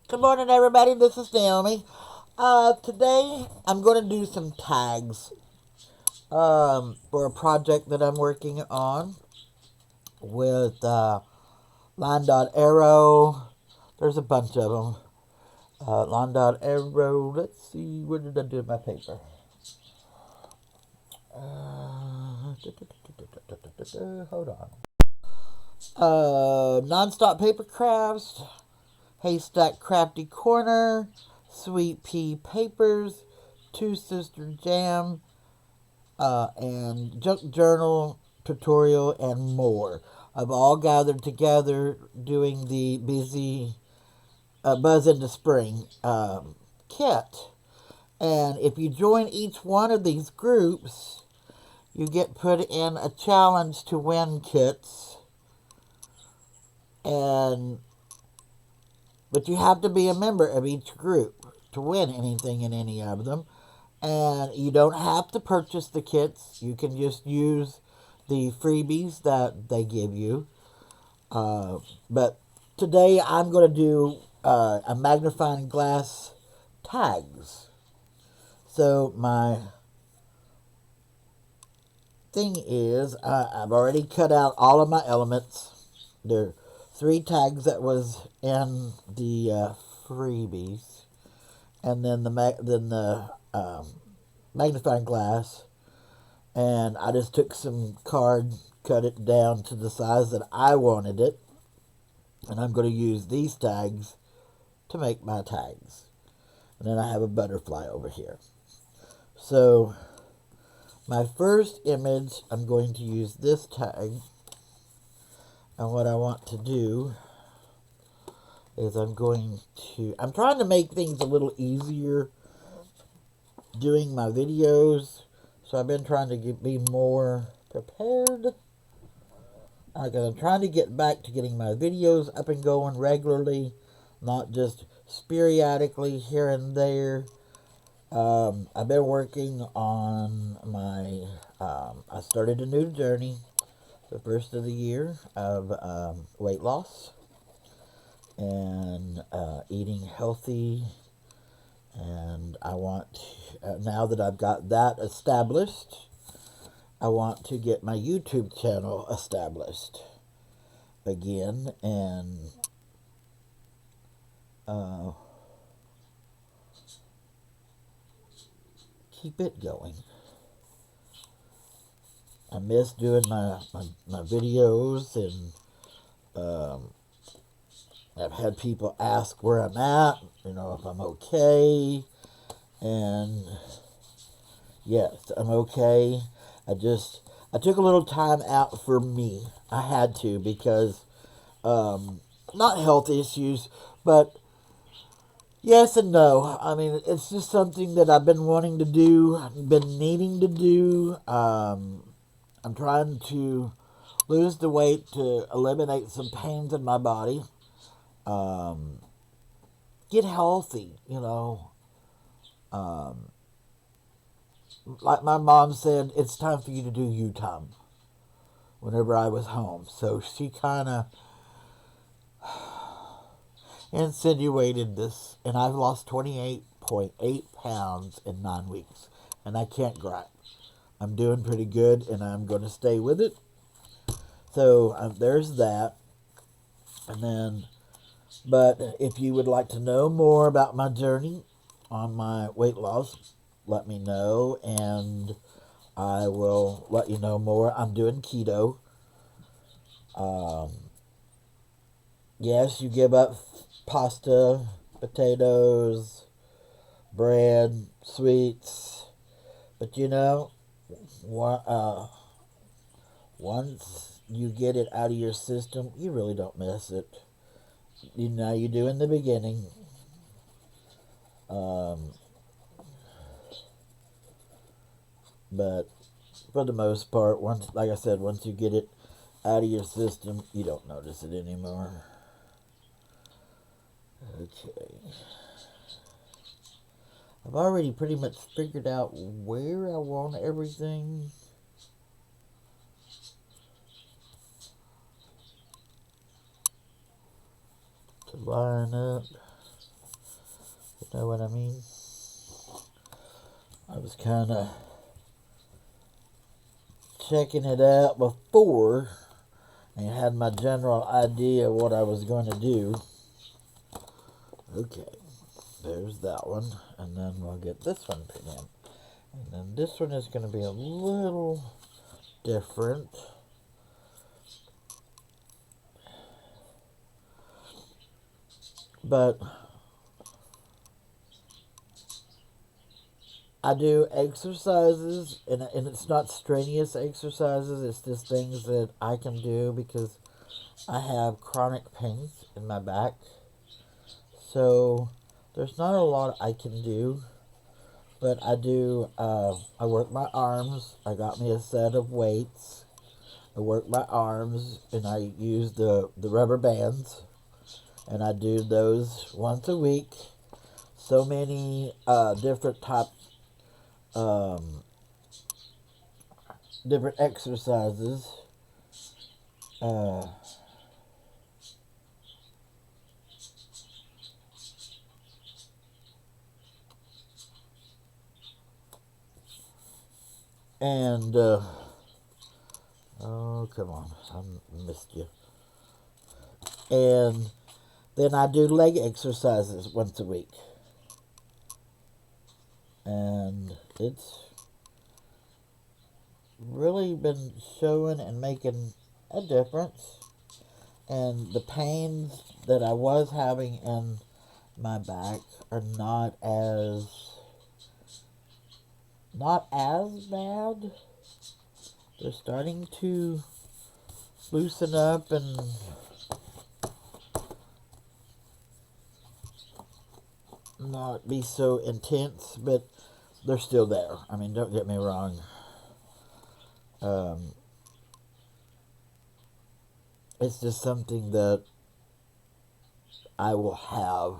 Good morning, everybody. This is Naomi. Today, I'm going to do some tags for a project that I'm working on with Line Dot Arrow. There's a bunch of them. Line Dot Arrow. Let's see. What did I do with my paper? Hold on. Nonstop Paper Crafts, Haystack Crafty Corner, Sweet Pea Papers, Two Sister Jam, and Junk Journal tutorial, and more. I've all gathered together doing the busy Buzz into Spring kit. And if you join each one of these groups, you get put in a challenge to win kits. But you have to be a member of each group to win anything in any of them. And you don't have to purchase the kits. You can just use the freebies that they give you. But today I'm going to do a magnifying glass tags. So my thing is, I've already cut out all of my elements. There are 3 tags that was in the freebies, and then the magnifying glass. And I just took some card, cut it down to the size that I wanted it, and I'm going to use these tags to make my tags. And then I have a butterfly over here. So my first image, I'm going to use this tag, and what I want to do is I'm trying to make things a little easier doing my videos. So I've been trying to be more prepared. I'm trying to get back to getting my videos up and going regularly, not just sporadically here and there. I've been working on my, I started a new journey, the first of the year, of weight loss and eating healthy. And I want, now that I've got that established, I want to get my YouTube channel established again and keep it going. I miss doing my videos, and I've had people ask where I'm at, if I'm okay. And yes, I'm okay. I took a little time out for me. I had to, because not health issues, but yes and no. I mean, it's just something that I've been wanting to do, been needing to do. I'm trying to lose the weight to eliminate some pains in my body. Get healthy, Like my mom said, it's time for you to do you time whenever I was home. So she kind of insinuated this, and I've lost 28.8 pounds in 9 weeks, and I can't gripe. I'm doing pretty good, and I'm going to stay with it. So there's that. And then, but if you would like to know more about my journey on my weight loss, let me know, and I will let you know more. I'm doing keto. Yes, you give up pasta, potatoes, bread, sweets, but once you get it out of your system, you really don't miss it. You do in the beginning. But for the most part, like I said, once you get it out of your system, you don't notice it anymore. Okay. I've already pretty much figured out where I want everything. To line up. know what I mean? I was kind of checking it out before and had my general idea what I was going to do. Okay, there's that one, and then we'll get this one put in. And then this one is going to be a little different. But I do exercises, and it's not strenuous exercises. It's just things that I can do because I have chronic pains in my back. So there's not a lot I can do, but I do. I work my arms. I got me a set of weights. I work my arms, and I use the rubber bands, and I do those once a week. So many different different exercises. And oh, come on, I missed you. And then I do leg exercises once a week, and it's really been showing and making a difference. And the pains that I was having in my back are not as bad. They're starting to loosen up and not be so intense, but they're still there. I mean, don't get me wrong. It's just something that I will have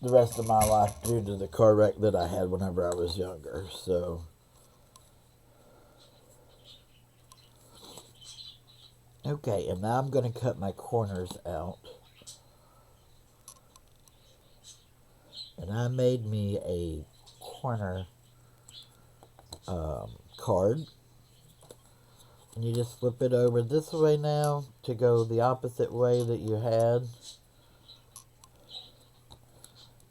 the rest of my life due to the car wreck that I had whenever I was younger. So, okay, and now I'm going to cut my corners out. And I made me a corner card. And you just flip it over this way now to go the opposite way that you had.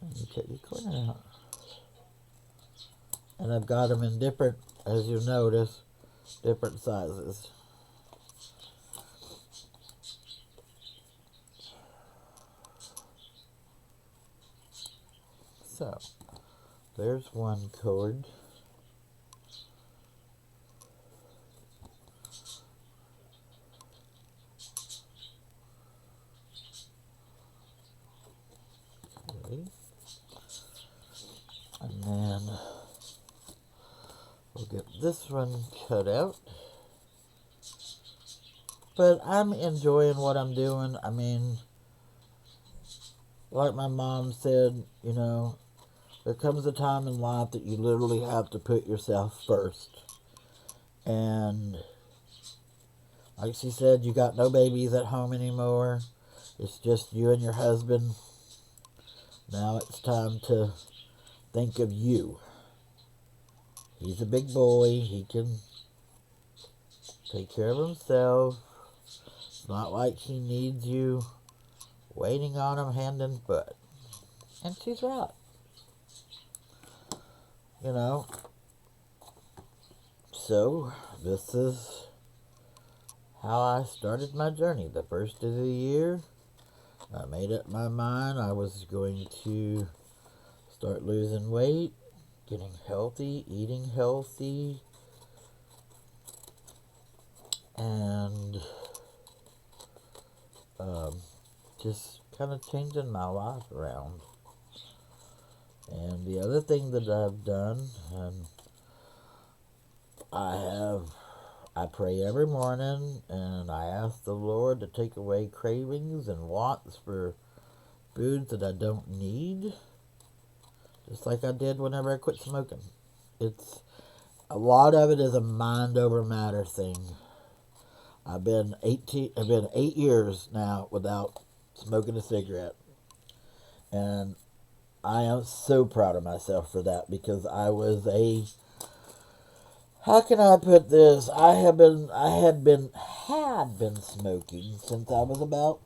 And you cut your corner out. And I've got them in different, as you notice, different sizes. So, there's one cord. Okay. And then we'll get this one cut out. But I'm enjoying what I'm doing. I mean, like my mom said, you know, there comes a time in life that you literally have to put yourself first. And like she said, you got no babies at home anymore. It's just you and your husband. Now it's time to think of you. He's a big boy. He can take care of himself. It's not like he needs you waiting on him hand and foot. And she's right. You know. So, this is how I started my journey. The first of the year, I made up my mind I was going to start losing weight, getting healthy, eating healthy, and just kind of changing my life around. And the other thing that I've done, and I pray every morning, and I ask the Lord to take away cravings and wants for foods that I don't need, just like I did whenever I quit smoking. It's a lot of it is a mind over matter thing. I've been 8 years now without smoking a cigarette, and I am so proud of myself for that because I was a, how can I put this? I had been smoking since I was about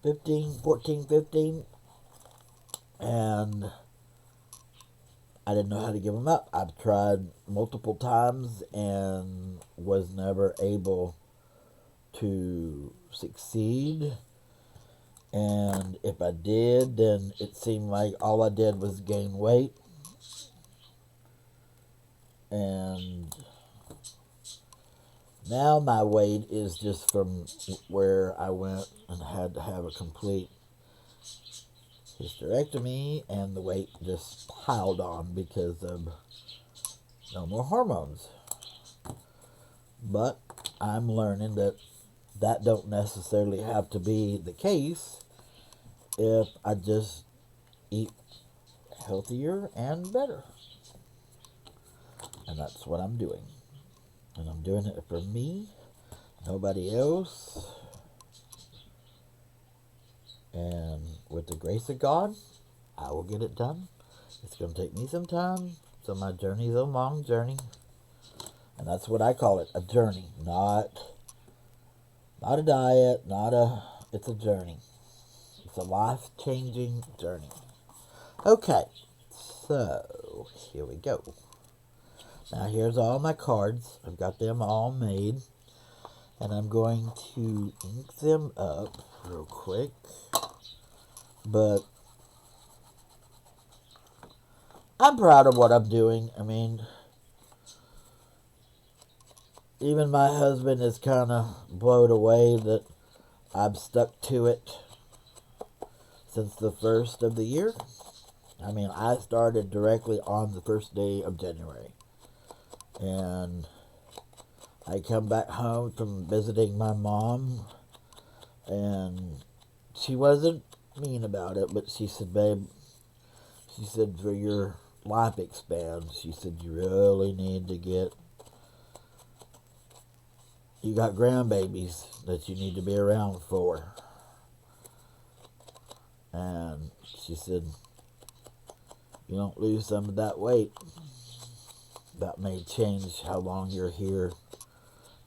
15, and I didn't know how to give them up. I've tried multiple times and was never able to succeed. And if I did, then it seemed like all I did was gain weight. And now my weight is just from where I went and had to have a complete hysterectomy, and the weight just piled on because of no more hormones. But I'm learning that that don't necessarily have to be the case if I just eat healthier and better. And that's what I'm doing. And I'm doing it for me, nobody else. And with the grace of God, I will get it done. It's going to take me some time. So my journey is a long journey. And that's what I call it, a journey. Not a diet, it's a journey. It's a life-changing journey. Okay, so here we go. Now here's all my cards. I've got them all made. And I'm going to ink them up real quick. But I'm proud of what I'm doing. I mean, even my husband is kind of blown away that I've stuck to it since the first of the year. I mean, I started directly on the first day of January. And I come back home from visiting my mom, and she wasn't mean about it, but she said, babe, she said, for your life expands, she said, you really need to get, you got grandbabies that you need to be around for. And she said, you don't lose some of that weight, that may change how long you're here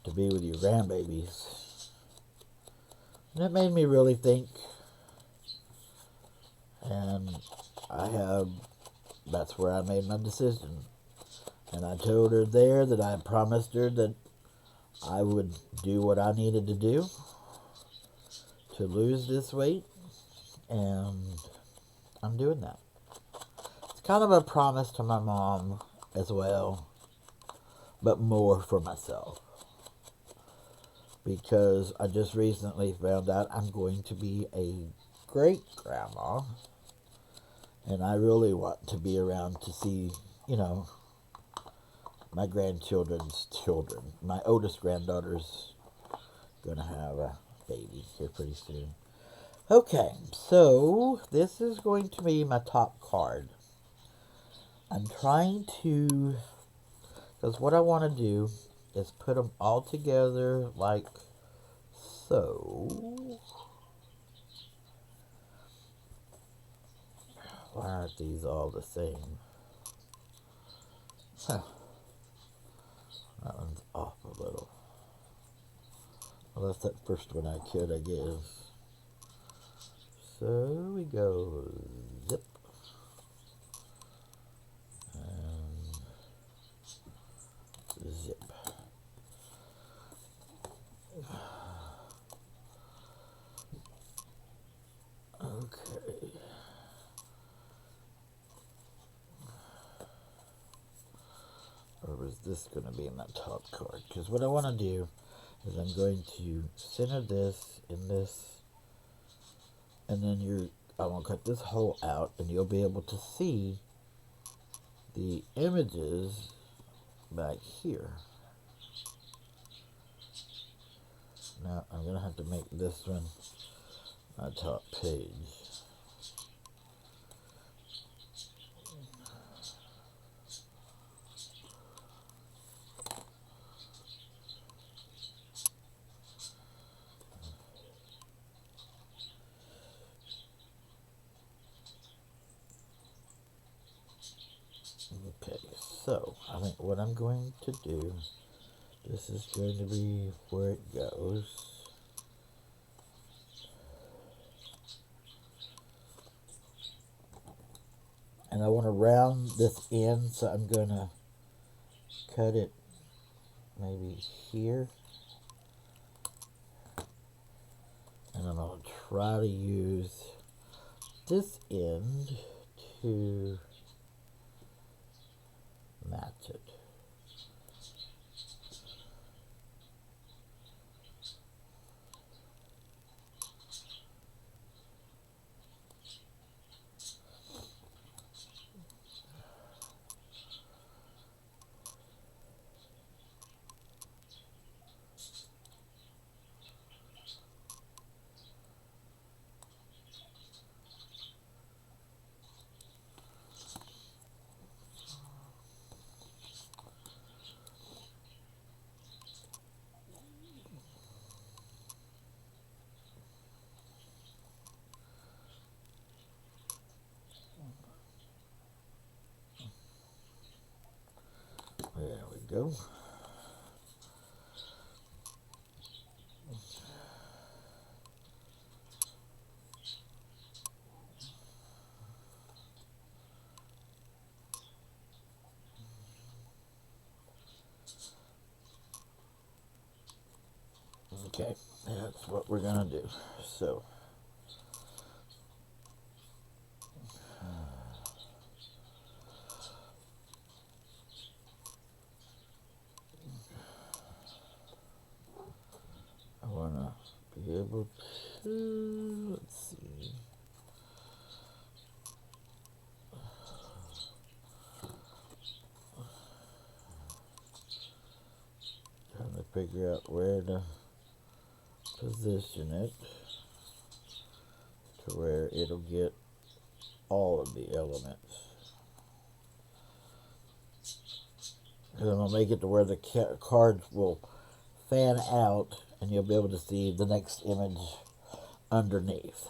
to be with your grandbabies. And it made me really think. And that's where I made my decision. And I told her there that I promised her that I would do what I needed to do to lose this weight. And I'm doing that. It's kind of a promise to my mom as well, but more for myself. Because I just recently found out I'm going to be a great grandma. And I really want to be around to see, my grandchildren's children. My oldest granddaughter's going to have a baby here pretty soon. Okay, so this is going to be my top card. I'm trying to, because what I want to do is put them all together like so. Why aren't these all the same? Huh. That one's off a little. Well, that's that first one I could, I guess. So we go zip. And zip. Okay. Or was this going to be my top card? Because what I want to do is I'm going to center this in this, and then I want to cut this hole out, and you'll be able to see the images back here. Now I'm going to have to make this one my top page. So, I think what I'm going to do, this is going to be where it goes. And I want to round this in, so I'm going to cut it maybe here. And I'm going to try to use this end to match it. There we go. Okay, that's what we're going to do. So, I want to be able to, let's see. Trying to figure out where to position it to where it'll get all of the elements. And I'm going to make it to where the cards will fan out and you'll be able to see the next image underneath.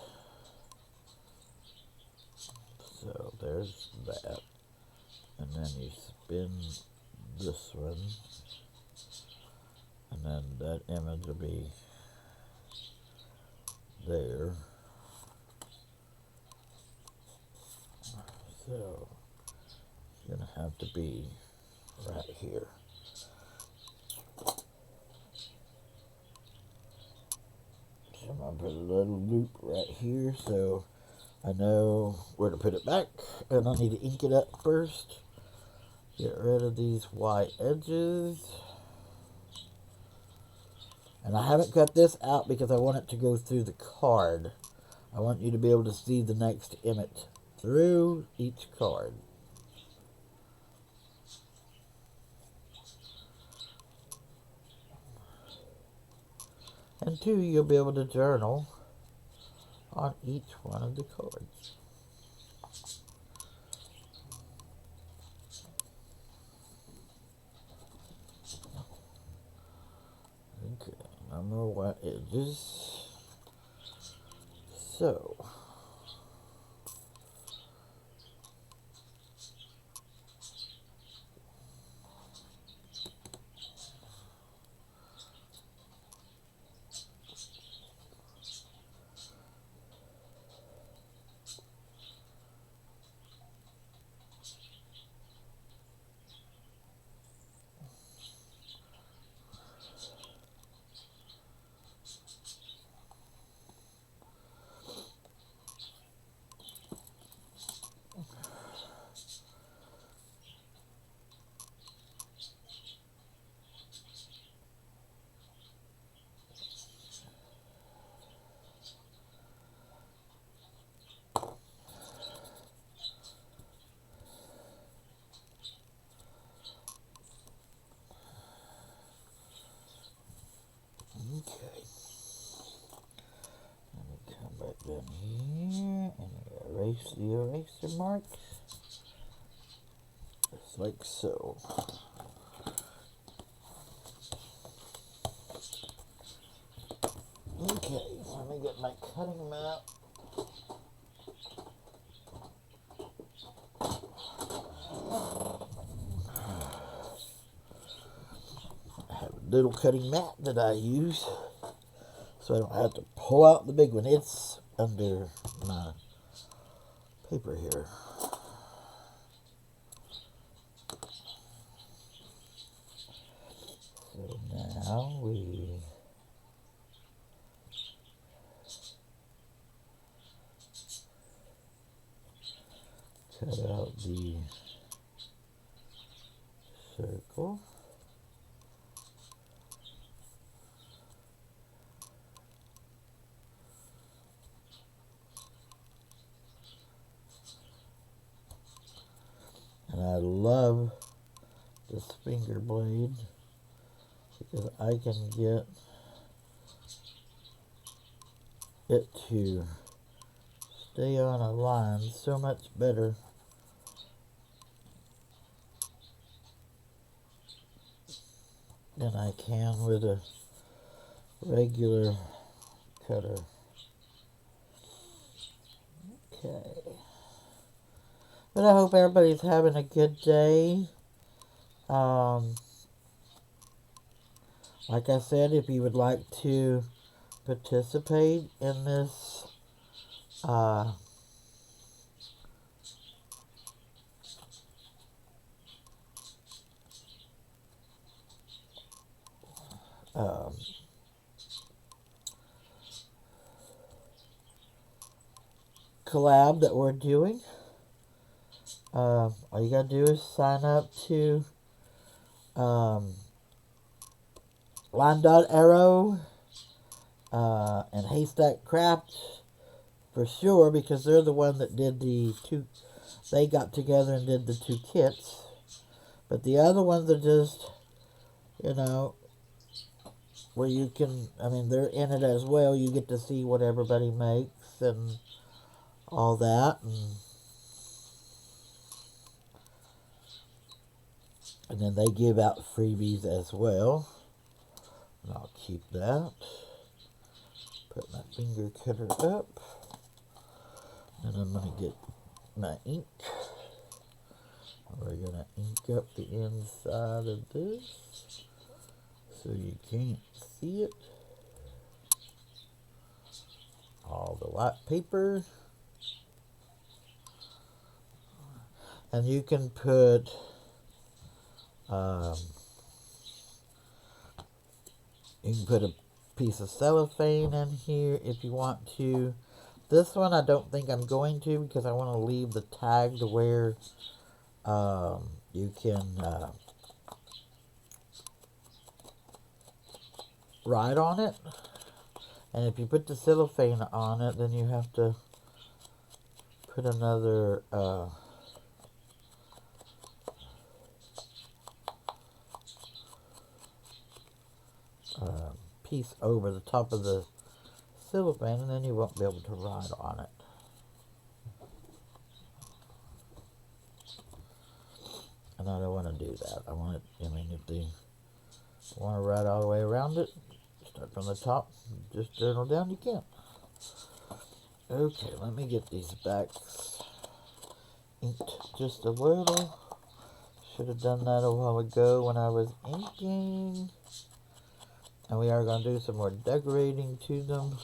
So there's that. And then you spin this one. And then that image will be there. So it's going to have to be right here. So I'm going to put a little loop right here so I know where to put it back. And I need to ink it up first. Get rid of these white edges. And I haven't cut this out because I want it to go through the card. I want you to be able to see the next image through each card. And two, you'll be able to journal on each one of the cards. Okay, no more white edges. So, okay. Let me come back down here and erase the eraser mark. Just like so. Okay, let me get my cutting mat. little cutting mat that I use, so I don't have to pull out the big one. It's under my paper here. So now we cut out the circle. And I love this finger blade because I can get it to stay on a line so much better than I can with a regular cutter. Okay. But I hope everybody's having a good day. Like I said, if you would like to participate in this collab that we're doing, all you gotta do is sign up to Line Dot Arrow and Haystack Craft for sure, because they're the one that did the two. They got together and did the two kits, but the other ones are just, you know, where you can, I mean, they're in it as well. You get to see what everybody makes and all that, and then they give out freebies as well. And I'll keep that. Put my finger cutter up, and I'm going to get my ink. We're going to ink up the inside of this so you can't see it. All the white paper. And you can put a piece of cellophane in here if you want to. This one I don't think I'm going to, because I want to leave the tag to where you can write on it. And if you put the cellophane on it, then you have to put another piece over the top of the cellophane, and then you won't be able to write on it. And I don't want to do that. I want it, I mean, if they want to write all the way around it, start from the top, just journal down, you can. Okay, let me get these backs inked just a little. Should have done that a while ago when I was inking. And we are going to do some more decorating to them.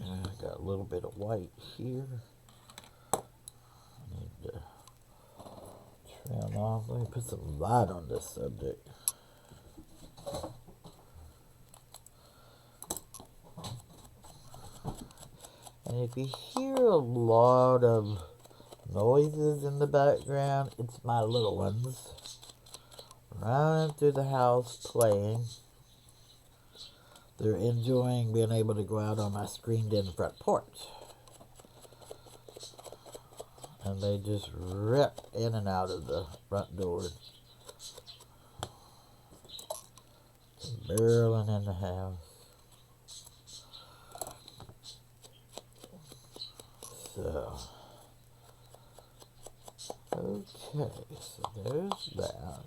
I got a little bit of white here. I need to trim off. Let me put some light on this subject. And if you hear a lot of noises in the background, it's my little ones running through the house playing. They're enjoying being able to go out on my screened-in front porch. And they just rip in and out of the front door. Barreling in the house. So, okay, so there's that.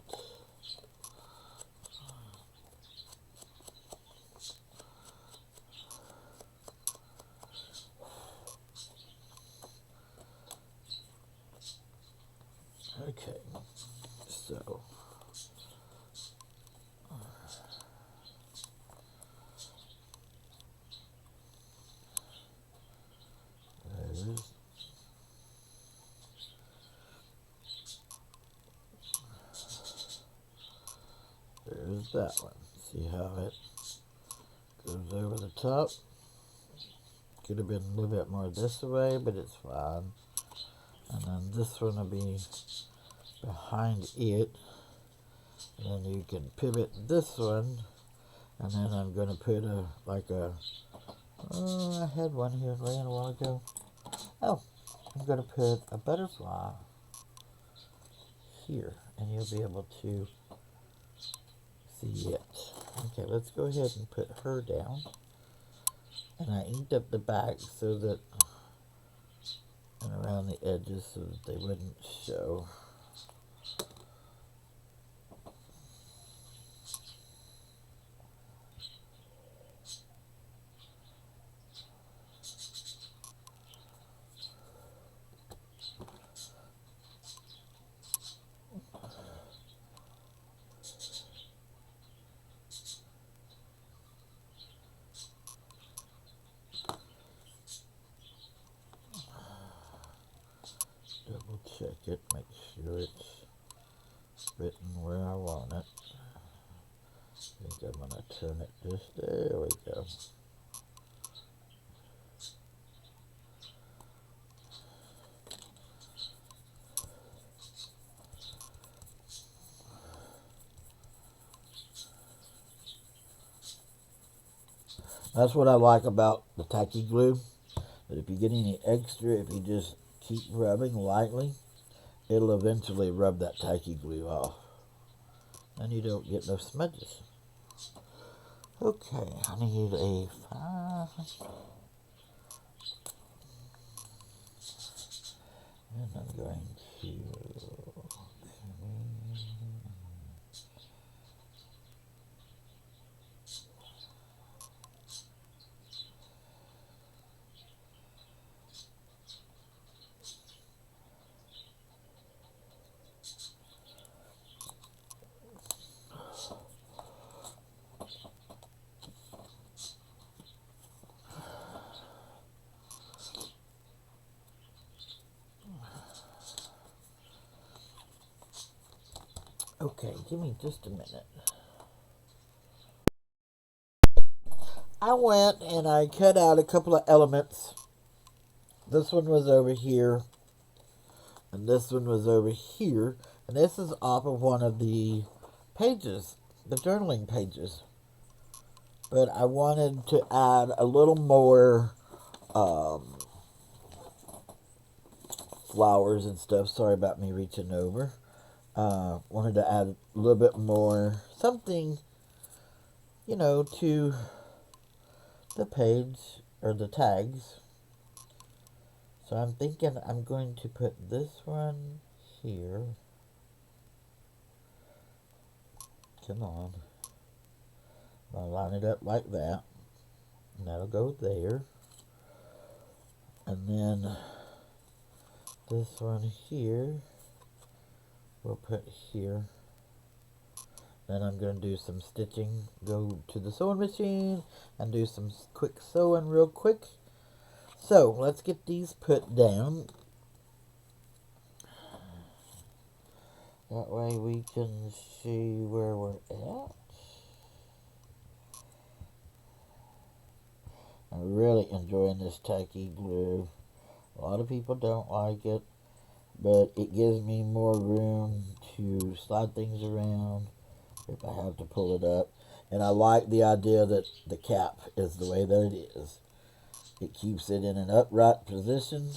Okay, so There's that one. See how it goes over the top? Could have been a little bit more this way, but it's fine. And then this one will be behind it. And then you can pivot this one. And then I'm going to put I had one here ran a while ago. Oh, I'm going to put a butterfly here. And you'll be able to see it. Okay, let's go ahead and put her down. And I inked up the back so that, and around the edges so that they wouldn't show. Double check it, make sure it's written where I want it. I think I'm going to turn it just, there we go. That's what I like about the tacky glue, that if you get any extra, if you just keep rubbing lightly, it'll eventually rub that tacky glue off. And you don't get no smudges. Okay, I need a 5. And I'm going to... Okay, give me just a minute. I went and I cut out a couple of elements. This one was over here, and this one was over here, and this is off of one of the pages, the journaling pages. But I wanted to add a little more flowers and stuff. Sorry about me reaching over. Wanted to add a little bit more something, to the page or the tags. So I'm thinking I'm going to put this one here. Come on. I'll line it up like that. And that'll go there. And then this one here, we'll put here. Then I'm going to do some stitching, go to the sewing machine, and do some quick sewing real quick. So, let's get these put down. That way we can see where we're at. I'm really enjoying this tacky glue. A lot of people don't like it, but it gives me more room to slide things around if I have to pull it up. And I like the idea that the cap is the way that it is. It keeps it in an upright position.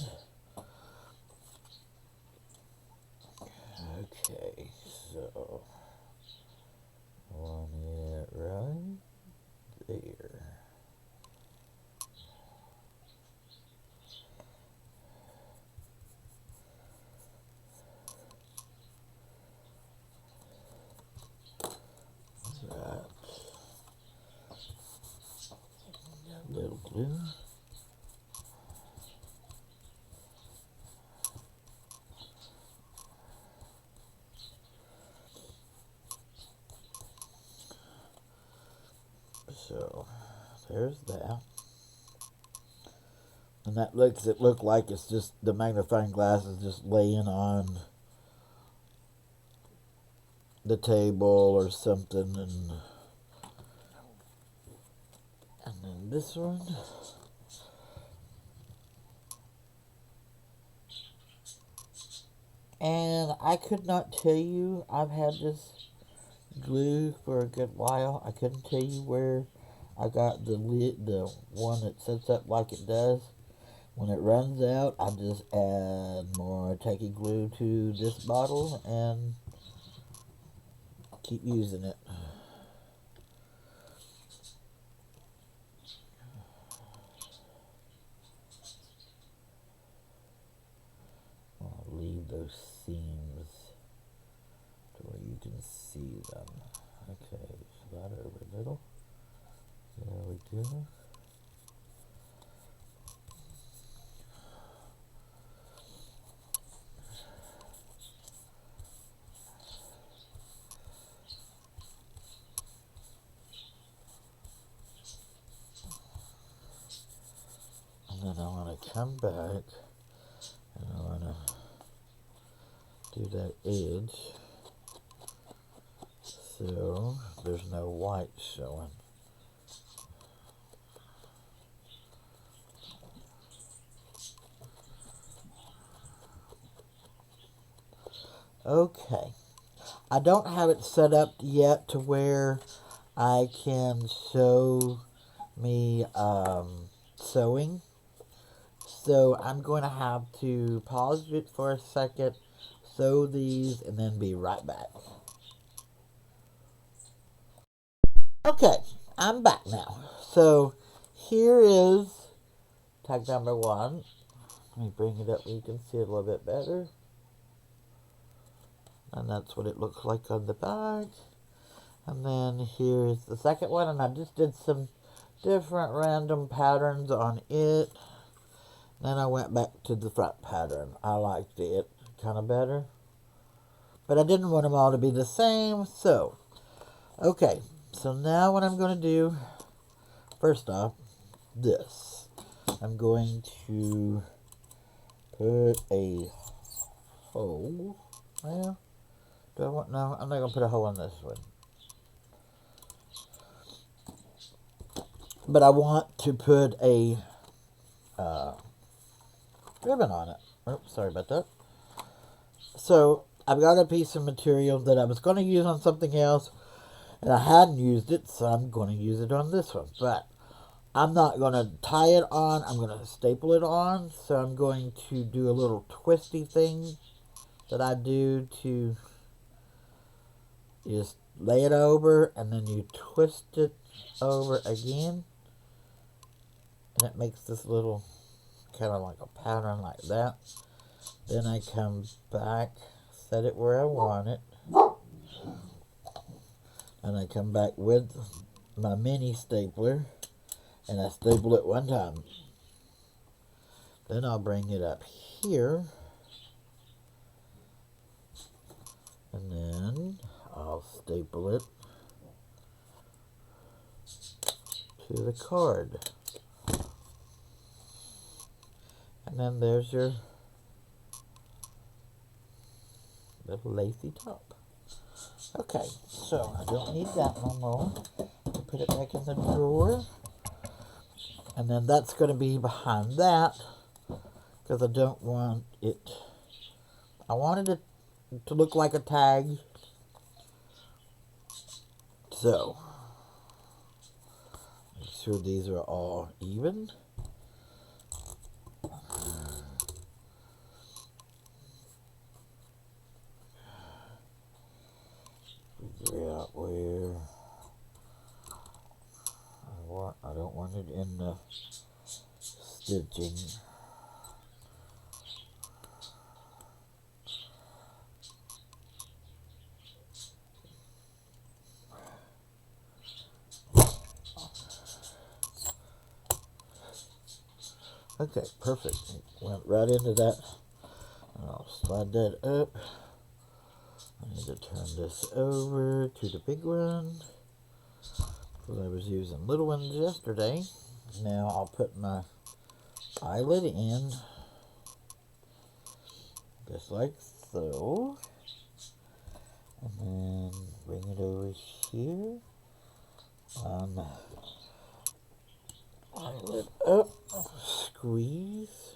Okay, so want it right there. Right. A little glue. So there's that. And that makes it look like it's just the magnifying glass is just laying on the table or something, and then this one. And I could not tell you, I've had this glue for a good while. I couldn't tell you where I got the one that sets up like it does. When it runs out, I just add more tacky glue to this bottle and keep using it. I'll leave those seams to where you can see them. Okay, slide over a little. There we go. And then I want to come back and I want to do that edge so there's no white showing. Okay, I don't have it set up yet to where I can show me sewing, so I'm going to have to pause it for a second, sew these, and then be right back. Okay, I'm back now. So here is tag number 1. Let me bring it up so you can see it a little bit better. And that's what it looks like on the back. And then here's the second one, and I just did some different random patterns on it. Then I went back to the front pattern. I liked it kind of better, but I didn't want them all to be the same. So, okay, so now what I'm going to do, first off, this. I'm going to put a hole. Well, do I want, no, I'm not going to put a hole in this one. But I want to put a ribbon on it. Oops, sorry about that. So I've got a piece of material that I was going to use on something else, and I hadn't used it, so I'm going to use it on this one. But I'm not going to tie it on. I'm going to staple it on. So I'm going to do a little twisty thing that I do to just lay it over, and then you twist it over again, and it makes this little kind of like a pattern like that. Then I come back, set it where I want it, and I come back with my mini stapler, and I staple it one time. Then I'll bring it up here, and then I'll staple it to the card. And then there's your little lacy top. Okay, so I don't need that no more. Put it back in the drawer. And then that's going to be behind that, because I don't want it, I wanted it to look like a tag. So, make sure these are all even. Figure out where I don't want it in the stitching. Okay, perfect. Went right into that. I'll slide that up. I need to turn this over to the big one, because I was using little ones yesterday. Now I'll put my eyelid in, just like so. And then bring it over here. Line it up. Squeeze.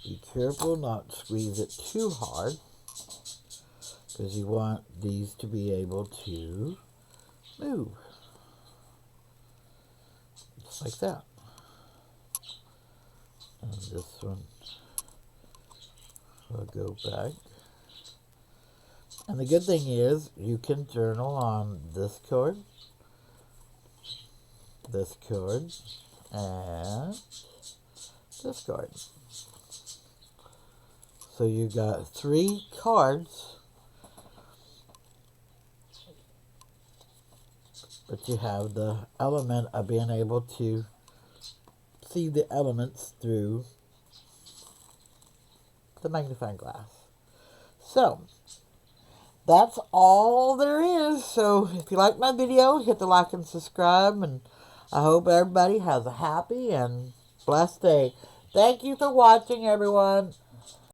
Be careful not to squeeze it too hard, because you want these to be able to move. Just like that. And this one will go back. And the good thing is you can journal on this card, and this card. So you got 3 cards, but you have the element of being able to see the elements through the magnifying glass. So that's all there is. So if you like my video, hit the like and subscribe, and I hope everybody has a happy and blessed day. Thank you for watching, everyone.